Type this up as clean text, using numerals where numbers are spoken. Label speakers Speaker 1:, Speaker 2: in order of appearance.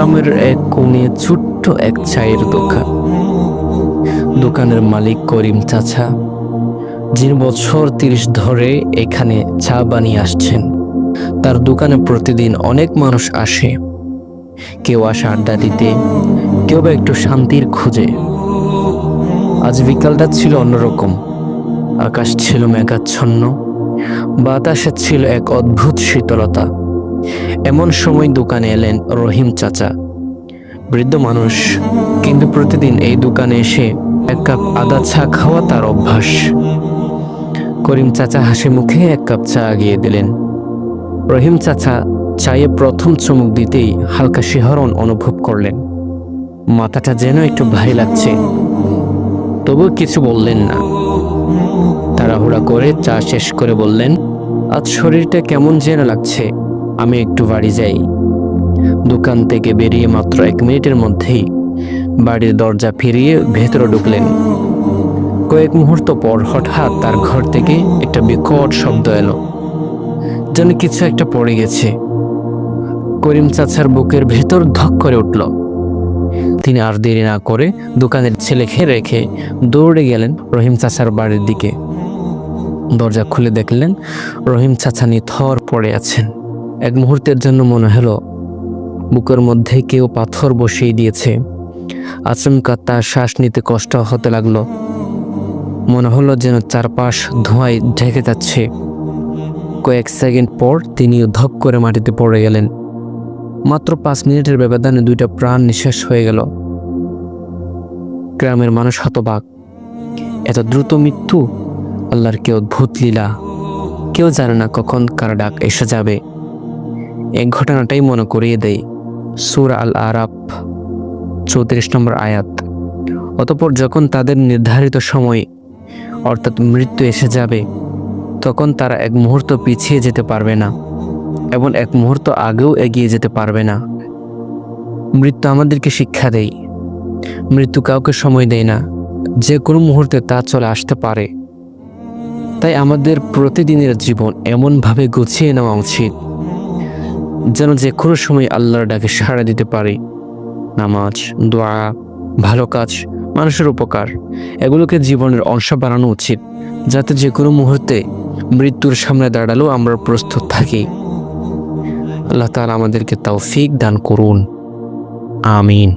Speaker 1: গ্রামের এক কোণে ছোট্ট এক চায়ের দোকান। দোকানের মালিক করিম চাচা, যিনি বছর 30 ধরে এখানে চা বানিয়ে আসছেন। তার দোকানে প্রতিদিন অনেক মানুষ আসে, কেউ আসে আড্ডা দিতে, কেউ বা একটু শান্তির খোঁজে। আজ বিকালটা ছিল অন্যরকম। আকাশ ছিল মেঘাচ্ছন্ন, বাতাসে ছিল এক অদ্ভুত শীতলতা। এমন সময় দোকানে এলেন রহিম চাচা। বৃদ্ধ মানুষ, কিন্তু প্রতিদিন এই দোকানে এসে এক কাপ আদা চা খাওয়া তার অভ্যাস। করিম চাচা হাসি মুখে এক কাপ চা এগিয়ে দিলেন। রহিম চাচা চায়ে প্রথম চুমুক দিতেই হালকা শিহরণ অনুভব করলেন। মাথাটা যেন একটু ভারী লাগছে, তবু কিছু বললেন না। তাড়াহুড়া করে চা শেষ করে বললেন, আজ শরীরটা কেমন যেন লাগছে, আমি একটু বাড়ি যাই। দোকান থেকে বেরিয়ে মাত্র 1 মিনিটের মধ্যেই বাড়ির দরজা ফিরিয়ে ভেতরে ঢুকলেন। কয়েক মুহূর্ত পর হঠাৎ তার ঘর থেকে একটা বিকট শব্দ এলো, যেন কিছু একটা পড়ে গেছে। করিম চাচার বুকের ভেতর ধক করে উঠল। তিনি আর দেরি না করে দোকানের ছেলেকে রেখে দৌড়ে গেলেন রহিম চাচার বাড়ির দিকে। দরজা খুলে দেখলেন রহিম চাচা নিথর পড়ে আছেন। এক মুহূর্তের জন্য মনে হলো বুকের মধ্যে কেউ পাথর বসিয়ে দিয়েছে। আচমকা তার শ্বাস নিতে কষ্ট হতে লাগলো। মনে হলো যেন চারপাশ ধোঁয়ায় ঢেকে যাচ্ছে। কয়েক সেকেন্ড পর তিনিও ধপ করে মাটিতে পড়ে গেলেন। মাত্র 5 মিনিটের ব্যবধানে 2টা প্রাণ নিঃশেষ হয়ে গেল। গ্রামের মানুষ হতবাক। এত দ্রুত মৃত্যু, আল্লাহর কি অদ্ভুত লীলা। কেউ জানে না কখন কার ডাক এসে যাবে। এই ঘটনাটাই মনে করিয়ে দেয় সূরা আল আরাফ 34 নম্বর আয়াত। অতঃপর যখন তাদের নির্ধারিত সময় অর্থাৎ মৃত্যু এসে যাবে, তখন তারা এক মুহূর্ত পিছিয়ে যেতে পারবে না এবং এক মুহূর্ত আগেও এগিয়ে যেতে পারবে না। মৃত্যু আমাদেরকে শিক্ষা দেয়। মৃত্যু কাউকে সময় দেয় না, যে কোনো মুহূর্তে তা চলে আসতে পারে। তাই আমাদের প্রতিদিনের জীবন এমনভাবে গুছিয়ে নেওয়া উচিত যেন যে কোনো সময় আল্লাহর ডাকে সাড়া দিতে পারি। নামাজ, দোয়া, ভালো কাজ, মানুষের উপকার, এগুলোকে জীবনের অংশ বানানো উচিত, যাতে যে কোনো মুহূর্তে মৃত্যুর সামনে দাঁড়ালেও আমরা প্রস্তুত থাকি। আল্লাহ তাআলা আমাদেরকে তৌফিক দান করুন। আমিন।